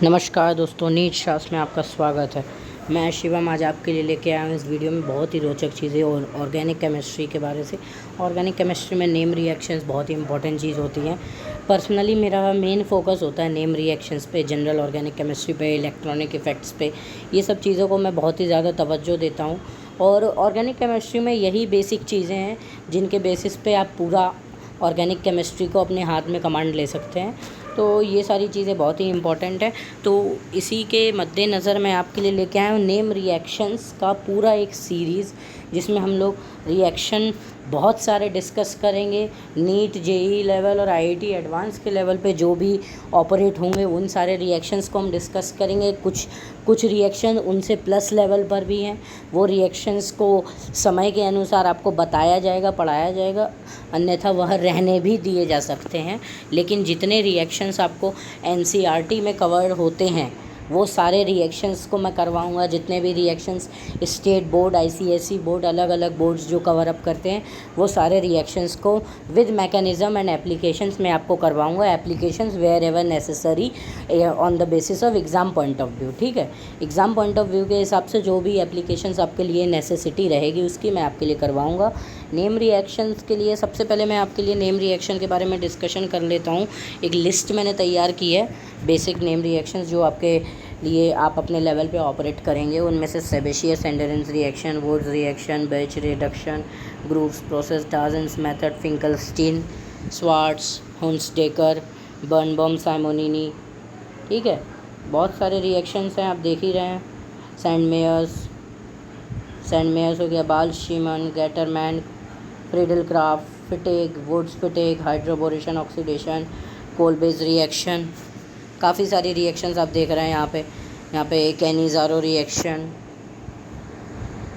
नमस्कार दोस्तों, नीट शास्त्र में आपका स्वागत है। मैं शिवम आज आपके लिए लेके आया हूँ इस वीडियो में बहुत ही रोचक चीज़ें और ऑर्गेनिक केमिस्ट्री के बारे से। ऑर्गेनिक केमिस्ट्री में नेम रिएक्शंस बहुत ही इंपॉर्टेंट चीज़ होती हैं। पर्सनली मेरा मेन फोकस होता है नेम रिएक्शंस पे, जनरल ऑर्गेनिक केमिस्ट्री पे, इलेक्ट्रॉनिक इफ़ेक्ट्स पे। ये सब चीज़ों को मैं बहुत ही ज़्यादा तवज्जो देता हूँ और ऑर्गेनिक केमिस्ट्री में यही बेसिक चीज़ें हैं जिनके बेसिस पे आप पूरा ऑर्गेनिक केमिस्ट्री को अपने हाथ में कमांड ले सकते हैं। तो ये सारी चीज़ें बहुत ही इम्पॉर्टेंट है। तो इसी के मद्देनज़र मैं आपके लिए लेके आया हूँ नेम रिएक्शंस का पूरा एक सीरीज़, जिसमें हम लोग रिएक्शन बहुत सारे डिस्कस करेंगे। नीट, जेई लेवल और आईआईटी एडवांस के लेवल पे जो भी ऑपरेट होंगे उन सारे रिएक्शंस को हम डिस्कस करेंगे। कुछ रिएक्शन उनसे प्लस लेवल पर भी हैं, वो रिएक्शंस को समय के अनुसार आपको बताया जाएगा, पढ़ाया जाएगा, अन्यथा वह रहने भी दिए जा सकते हैं। लेकिन जितने रिएक्शंस आपको एनसीईआरटी में कवर होते हैं वो सारे रिएक्शंस को मैं करवाऊंगा। जितने भी reactions state board, ICSE board, अलग अलग बोर्ड्स जो कवर अप करते हैं वो सारे रिएक्शंस को विद मैकेनिज़्म एंड एप्लीकेशंस में आपको करवाऊंगा। Applications wherever necessary on the basis of exam point of view. ठीक है, एग्ज़ाम पॉइंट ऑफ व्यू के हिसाब से जो भी एप्लीकेशंस आपके लिए नेसेसिटी रहेगी उसकी मैं आपके लिए करवाऊँगा। नेम रिएक्शंस के लिए सबसे पहले मैं आपके लिए नेम रिएक्शन के बारे में डिस्कशन कर लेता हूँ। एक लिस्ट मैंने तैयार की है बेसिक नेम रिएक्शंस जो आपके लिए आप अपने लेवल पे ऑपरेट करेंगे। उनमें से Sabatier Senderens reaction, Wurtz reaction, Birch reduction, Groves process, Darzens method, Finkelstein, Swarts, Hunsdiecker, Birnbaum, Simonini. ठीक है, बहुत सारे रिएक्शंस हैं, आप देख ही रहे हैं। सैंडमेयर्स हो गया, Balz Schiemann, Gattermann, Friedel Crafts, Fittig, Wurtz Fittig, hydroboration oxidation, Kolbe's reaction. काफ़ी सारी रिएक्शंस आप देख रहे हैं यहाँ पे Cannizzaro reaction,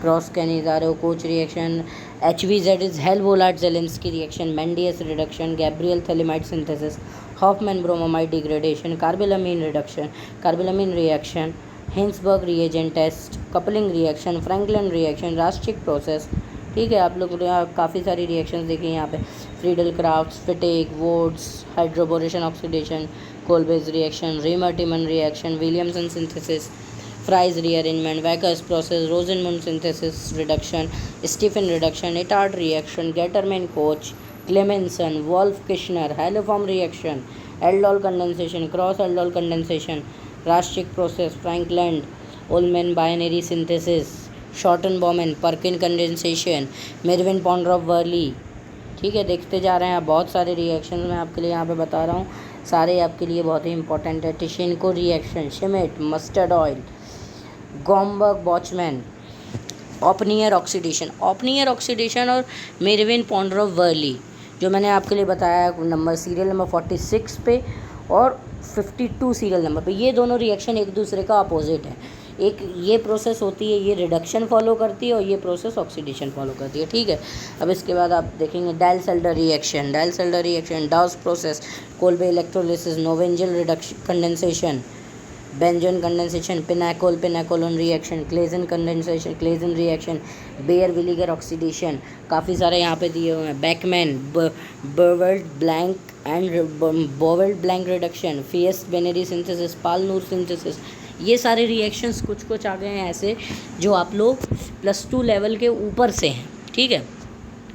cross Cannizzaro, Koch reaction, HVZ is Hell Volhard Zelinsky reaction, Mendius reduction, Gabriel phthalimide synthesis, Hofmann bromamide degradation, carbylamine reduction, carbylamine reaction, Hinsberg reagent test, coupling reaction, Franklin reaction, Raschig process. ठीक है, आप लोग काफ़ी सारी reactions देखिए यहाँ पे। Friedel Crafts, Fittig, Wurtz, hydroboration oxidation, Kolbe's reaction, Reimer Tiemann reaction, Williamson synthesis, Fries rearrangement, Wacker's process, Rosenmund synthesis reduction, Stephen reduction, Etard reaction, Gattermann Koch, Clemmensen, Wolff Kishner, haloform reaction, aldol condensation, cross aldol condensation, Raschig process, Frankland Ullmann binary synthesis, Schotten Baumann, Perkin condensation, Meerwein Ponndorf Verley. ठीक है, देखते जा रहे हैं आप। बहुत सारे reaction मैं आपके लिए यहाँ पे बता रहा हूँ, सारे आपके लिए बहुत ही इंपॉर्टेंट है। टिशेनको रिएक्शन, शिमेट, मस्टर्ड ऑयल, गॉम्बर्ग बॉचमैन, ओपनियर ऑक्सीडेशन और मेरविन पॉन्ड्रॉफ वर्ली, जो मैंने आपके लिए बताया सीरियल नंबर 46 पे और 52 सीरियल नंबर पे। ये दोनों रिएक्शन एक दूसरे का अपोजिट है। एक ये प्रोसेस होती है, ये रिडक्शन फॉलो करती है और ये प्रोसेस ऑक्सीडेशन फॉलो करती है। ठीक है, अब इसके बाद आप देखेंगे Diels Alder reaction, Dow's process, Kolbe electrolysis, Knoevenagel reduction condensation, benzoin condensation, pinacolone reaction, Claisen reaction, Baeyer Villiger oxidation. काफ़ी सारे यहाँ पे दिए हुए हैं। Beckmann, Bouveault Blanc reduction, Feist Benary synthesis, Paal Knorr synthesis. ये सारे रिएक्शंस कुछ आ गए हैं ऐसे जो आप लोग +2 लेवल के ऊपर से हैं। ठीक है,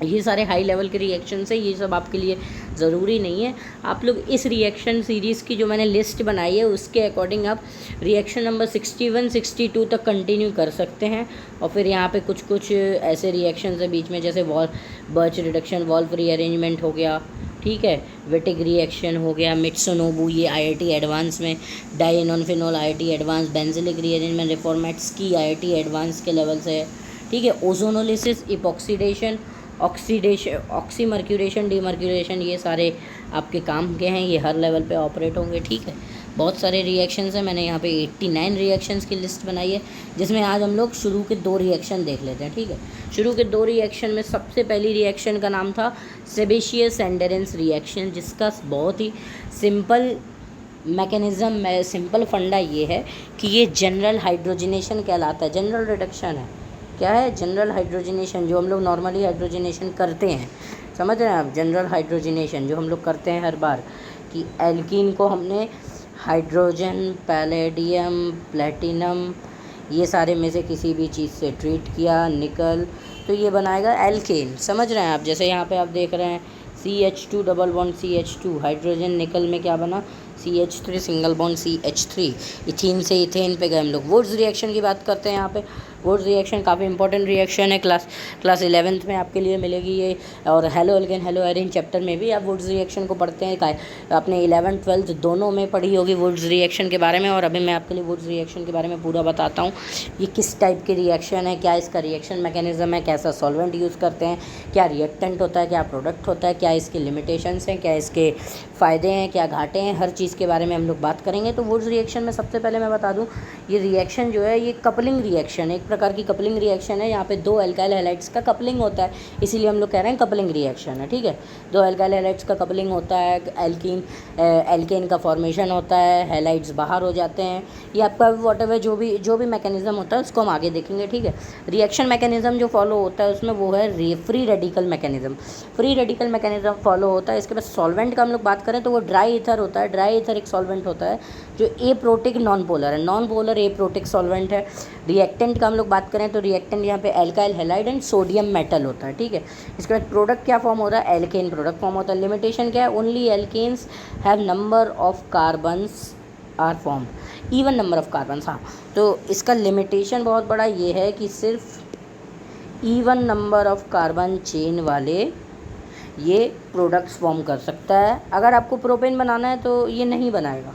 ये सारे हाई लेवल के रिएक्शन है, ये सब आपके लिए ज़रूरी नहीं है। आप लोग इस रिएक्शन सीरीज़ की जो मैंने लिस्ट बनाई है उसके अकॉर्डिंग आप रिएक्शन नंबर 61, 62 तक कंटिन्यू कर सकते हैं। और फिर यहाँ पे कुछ ऐसे रिएक्शन है बीच में, जैसे बर्च रिडक्शन, वॉल्फ रीअरेंजमेंट हो गया। ठीक है, वेटिक रिएक्शन हो गया, मिट्सुनोबू, ये आईआईटी एडवांस में, डाइनोनफिनोल आईआईटी एडवांस, बेंजिलिक रीअरेंजमेंट, रिफॉर्मेट्स की आईआईटी एडवांस के लेवल से है। ठीक है, ओजोनोलिसिस, इपॉक्सीडेशन, ऑक्सीमर्क्यूरेशन, डीमर्क्यूरेशन, ये सारे आपके काम के हैं, ये हर लेवल पे ऑपरेट होंगे। ठीक है, बहुत सारे रिएक्शंस हैं। मैंने यहाँ पे 89 रिएक्शंस की लिस्ट बनाई है, जिसमें आज हम लोग शुरू के 2 रिएक्शन देख लेते हैं। ठीक है, शुरू के 2 रिएक्शन में सबसे पहली रिएक्शन का नाम था सेबेशियस एंडरेंस रिएक्शन, जिसका बहुत ही सिंपल मैकेनिज़्म, सिंपल फंडा ये है कि ये जनरल हाइड्रोजनेशन कहलाता है। जनरल रिडक्शन है, क्या है? जनरल हाइड्रोजनेशन, जो हम लोग नॉर्मली हाइड्रोजनेशन करते हैं, समझ रहे हैं आप? जनरल हाइड्रोजनेशन जो हम लोग करते हैं हर बार, कि एल्कीन को हमने हाइड्रोजन, पैलेडियम, प्लेटिनम, ये सारे में से किसी भी चीज़ से ट्रीट किया, निकल, तो ये बनाएगा एल्केन। समझ रहे हैं आप? जैसे यहाँ पे आप देख रहे हैं CH2 double bond CH2, hydrogen निकल में क्या बना CH3 single bond CH3, ethene से इथेन पे गए हम लोग। वुड्स रिएक्शन की बात करते हैं यहाँ पे। वुड्स रिएक्शन काफ़ी इंपॉर्टेंट रिएक्शन है, क्लास 11th में आपके लिए मिलेगी ये। और halo alkane hello Erin chapter में भी आप वुड्स रिएक्शन को पढ़ते हैं। आपने 11th 12th दोनों में पढ़ी होगी वुड्स रिएक्शन के बारे में। और अभी मैं आपके लिए वुड्स रिएक्शन के बारे में पूरा बताता हूँ। ये किस टाइप की रिएक्शन है, क्या इसका रिएक्शन मैकेनिज्म है, कैसा सॉल्वेंट यूज़ करते हैं, क्या रिएक्टेंट होता है, क्या प्रोडक्ट होता है, क्या इसके लिमिटेशंस हैं, क्या इसके फ़ायदे हैं, क्या घाटे हैं, हर चीज़ के बारे में हम लोग बात करेंगे। तो वुड्स रिएक्शन में सबसे पहले मैं बता दूं, ये रिएक्शन जो है ये कपलिंग रिएक्शन है, एक प्रकार की कपलिंग रिएक्शन है। यहाँ पे दो एल्काइल हैलाइड्स का कपलिंग होता है, इसीलिए हम लोग कह रहे हैं कपलिंग रिएक्शन है। ठीक है, दो एल्काइल हैलाइड्स का कपलिंग होता है, एल्केन का फॉर्मेशन होता है, हैलाइड्स बाहर हो जाते हैं। ये आपका व्हाटएवर जो भी मैकेनिज्म होता है उसको हम आगे देखेंगे। ठीक है, रिएक्शन मैकेनिज्म जो फॉलो होता है उसमें वो है free radical mechanism. Free radical mechanism follow होता है। इसके बाद सॉल्वेंट का हम लोग बात करें तो वो ड्राई ईथर होता है। ड्राई ईथर एक सॉल्वेंट होता है जो एप्रोटिक नॉन पोलर है, नॉन पोलर एप्रोटिक सॉल्वेंट है। रिएक्टेंट का हम लोग बात करें तो रिएक्टेंट यहाँ पे alkyl halide and sodium metal होता है। ठीक है, इसके बाद प्रोडक्ट क्या फॉर्म होता है, एल्केन प्रोडक्ट फॉर्म होता है। लिमिटेशन क्या है, only alkanes have number of carbons are form, even number of carbons. हाँ, तो इसका लिमिटेशन बहुत बड़ा ये है कि सिर्फ even number of carbon chain वाले ये प्रोडक्ट्स फॉर्म कर सकता है। अगर आपको प्रोपेन बनाना है तो ये नहीं बनाएगा,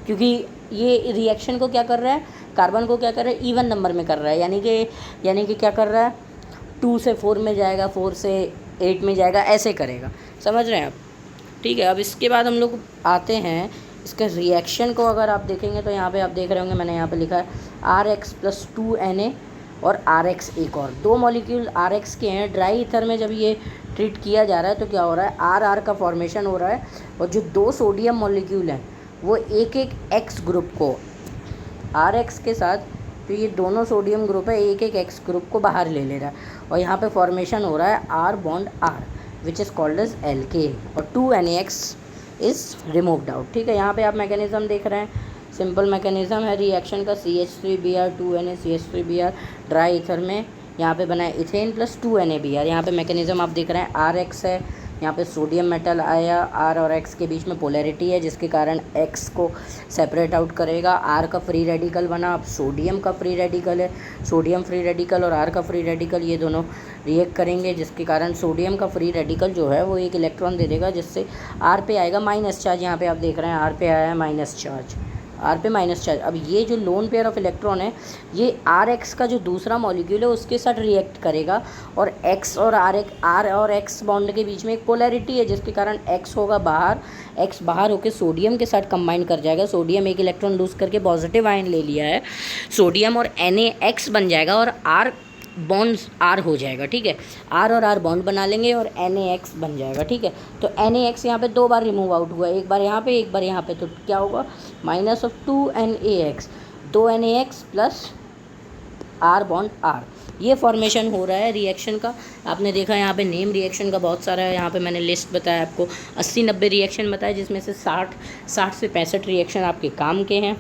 क्योंकि ये रिएक्शन को क्या कर रहा है, कार्बन को क्या कर रहा है, इवन नंबर में कर रहा है। यानी कि क्या कर रहा है, 2 से 4 में जाएगा, 4 से 8 में जाएगा, ऐसे करेगा। समझ रहे हैं आप? ठीक है, अब इसके बाद हम लोग आते हैं इसके रिएक्शन को। अगर आप देखेंगे तो यहाँ पे आप देख रहे होंगे, मैंने यहाँ पे लिखा है RX + 2Na और RX एक और दो मॉलिक्यूल RX के हैं। ड्राई ईथर में जब ये ट्रीट किया जा रहा है तो क्या हो रहा है, RR का फॉर्मेशन हो रहा है, और जो दो सोडियम मॉलिक्यूल हैं वो एक एक X ग्रुप को RX के साथ, तो ये दोनों सोडियम ग्रुप है, एक एक X ग्रुप को बाहर ले ले रहा है, और यहाँ पे फॉर्मेशन हो रहा है R bond R which is called as alkane, और 2NaX इज़ रिमूव्ड आउट। ठीक है, यहाँ पे आप मैकेनिज्म देख रहे हैं, सिंपल मैकेनिज्म है रिएक्शन का। CH3Br 2Na CH3Br dry ether में यहाँ पे बना है इथेन + 2NaBr। यहाँ पे मैकेनिज्म आप देख रहे हैं, RX है, यहाँ पे सोडियम मेटल आया, R और X के बीच में पोलैरिटी है जिसके कारण X को सेपरेट आउट करेगा। R का फ्री रेडिकल बना, अब सोडियम का फ्री रेडिकल है, सोडियम फ्री रेडिकल और R का फ्री रेडिकल ये दोनों रिएक्ट करेंगे, जिसके कारण सोडियम का फ्री रेडिकल जो है वो एक इलेक्ट्रॉन दे देगा, जिससे R पे आएगा माइनस चार्ज। यहाँ पे आप देख रहे हैं R पे आया है माइनस चार्ज, R पे माइनस चार्ज। अब ये जो लोन पेयर ऑफ इलेक्ट्रॉन है ये RX का जो दूसरा मॉलिक्यूल है उसके साथ रिएक्ट करेगा, और X और R और X बॉन्ड के बीच में एक पोलैरिटी है जिसके कारण X होगा बाहर, X बाहर होकर सोडियम के साथ कंबाइन कर जाएगा। सोडियम एक इलेक्ट्रॉन लूज़ करके पॉजिटिव आयन ले लिया है, सोडियम और NaX बन जाएगा और R बॉन्ड्स R हो जाएगा। ठीक है, R और R बॉन्ड बना लेंगे और NaX बन जाएगा। ठीक है, तो NaX यहाँ पे 2 बार रिमूव आउट हुआ, एक बार यहाँ पे एक बार यहाँ पे, तो क्या होगा, -2NaX, 2NaX + R bond R, ये फॉर्मेशन हो रहा है रिएक्शन का। आपने देखा यहाँ पे नेम रिएक्शन का बहुत सारा है, यहाँ पे मैंने लिस्ट बताया आपको, 80-90 रिएक्शन बताया, जिसमें से 60 से 65 रिएक्शन आपके काम के हैं,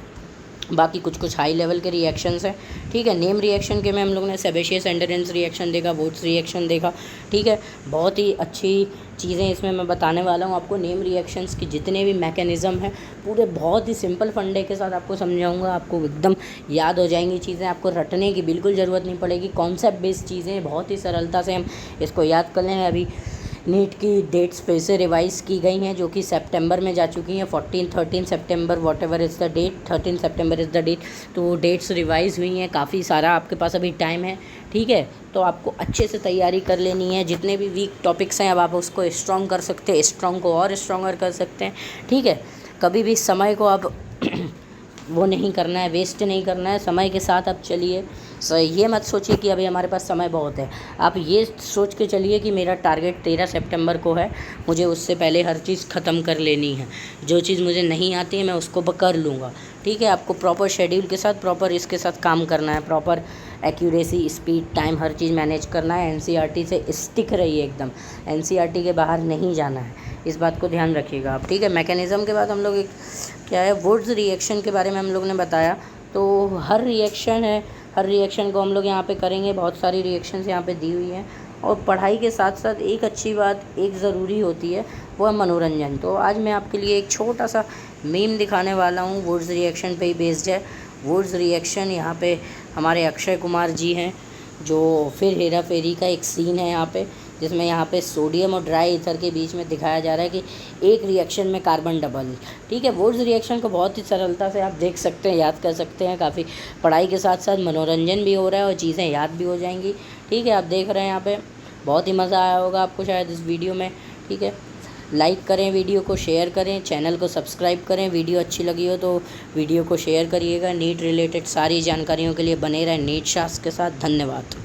बाकी कुछ हाई लेवल के रिएक्शंस हैं। ठीक है, नेम रिएक्शन के में हम लोग ने सेबेशियस एंडरेंस रिएक्शन देखा, वुड्स रिएक्शन देखा। ठीक है, बहुत ही अच्छी चीज़ें इसमें मैं बताने वाला हूँ आपको। नेम रिएक्शंस की जितने भी मैकेनिज़्म हैं पूरे बहुत ही सिंपल फंडे के साथ आपको समझाऊंगा, आपको एकदम याद हो जाएंगी चीज़ें, आपको रटने की बिल्कुल ज़रूरत नहीं पड़ेगी। कॉन्सेप्ट बेस्ड चीज़ें बहुत ही सरलता से हम इसको याद कर लें। अभी नीट की डेट्स फिर से रिवाइज़ की गई हैं जो कि सितंबर में जा चुकी हैं, 13 सितंबर व्हाटएवर इज़ द डेट, 13 सितंबर इज़ द डेट, तो वो डेट्स रिवाइज़ हुई हैं, काफ़ी सारा आपके पास अभी टाइम है। ठीक है, तो आपको अच्छे से तैयारी कर लेनी है, जितने भी वीक टॉपिक्स हैं अब आप उसको स्ट्रॉन्ग कर सकते हैं, स्ट्रॉन्ग को और स्ट्रॉन्गर कर सकते हैं। ठीक है, कभी भी समय को आप वो नहीं करना है, वेस्ट नहीं करना है, समय के साथ आप चलिए। ये मत सोचिए कि अभी हमारे पास समय बहुत है, आप ये सोच के चलिए कि मेरा टारगेट 13 सितंबर को है, मुझे उससे पहले हर चीज़ ख़त्म कर लेनी है, जो चीज़ मुझे नहीं आती है मैं उसको कर लूँगा। ठीक है, आपको प्रॉपर शेड्यूल के साथ, प्रॉपर इसके साथ काम करना है, प्रॉपर एक्यूरेसी, स्पीड, टाइम, हर चीज़ मैनेज करना है। एनसीईआरटी से स्टिक रहिए एकदम, एनसीईआरटी के बाहर नहीं जाना है, इस बात को ध्यान रखिएगा आप, ठीक है। मैकेनिज़्म के बाद हम लोग एक क्या है, वुड्स रिएक्शन के बारे में हम लोग ने बताया। तो हर रिएक्शन है, हर रिएक्शन को हम लोग यहाँ पे करेंगे, बहुत सारी रिएक्शंस यहाँ पे दी हुई हैं। और पढ़ाई के साथ साथ एक अच्छी बात एक ज़रूरी होती है, वो है मनोरंजन। तो आज मैं आपके लिए एक छोटा सा मीम दिखाने वाला हूँ, वुड्स रिएक्शन पे ही बेस्ड है। वुड्स रिएक्शन, यहाँ पे हमारे अक्षय कुमार जी हैं, जो फिर हेरा फेरी का एक सीन है यहाँ पे, जिसमें यहाँ पे सोडियम और ड्राई ईथर के बीच में दिखाया जा रहा है कि एक रिएक्शन में कार्बन डबल, ठीक है। वुड्स रिएक्शन को बहुत ही सरलता से आप देख सकते हैं, याद कर सकते हैं। काफ़ी पढ़ाई के साथ साथ मनोरंजन भी हो रहा है और चीज़ें याद भी हो जाएंगी, ठीक है। आप देख रहे हैं यहाँ पे, बहुत ही मज़ा आया होगा आपको शायद इस वीडियो में, ठीक है। लाइक करें वीडियो को, शेयर करें, चैनल को सब्सक्राइब करें। वीडियो अच्छी लगी हो तो वीडियो को शेयर करिएगा। नीट रिलेटेड सारी जानकारियों के लिए बने रहें नीट शास्त्र के साथ। धन्यवाद।